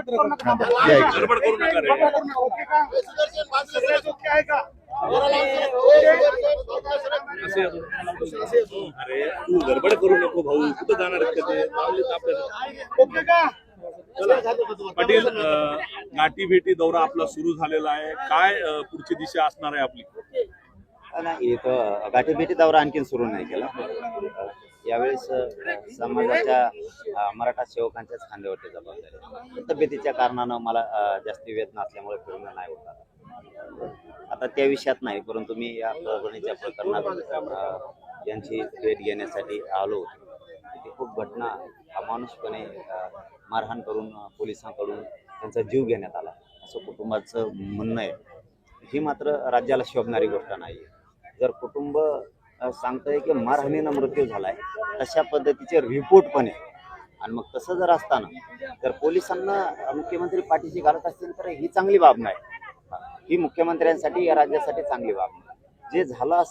गडबड करू नका रे. अरे तू गडबड करू नको भाऊ, कुठं जाणार आहेत का ते? लावलेत आपल्याला. पाटील, गाठी भेटी दौरा आपला सुरू झालेला आहे. काय पुढची दिशा असणार आहे आपली? नाही, इथं गाठीभेटी दौरा आणखीन सुरू नाही केला. यावेळेस समाजाच्या मराठा सेवकांच्याच खांद्यावरती जबाबदारी आहे. तब्येतीच्या कारणानं मला जास्ती वेदना असल्यामुळे फिरणं नाही होत. आता त्या विषयात नाही, परंतु मी या परभणीच्या प्रकरणात यांची भेट घेण्यासाठी आलो होतो. तिथे खूप घटना अमानुषपणे मारहाण करून पोलिसांकडून त्यांचा जीव घेण्यात आला असं कुटुंबाचं म्हणणं आहे. ही मात्र राज्याला शोभणारी गोष्ट नाही. जर कुटुंब सांगतंय की मारहाणीनं मृत्यू झालाय, तशा पद्धतीचे रिपोर्ट पण आहे, आणि मग तसं जर असताना जर पोलिसांना मुख्यमंत्री पाठीशी घालत असतील तर ही चांगली बाब नाही. ही मुख्यमंत्र्यांसाठी, या राज्यासाठी चांगली बाब नाही. जे झालं असं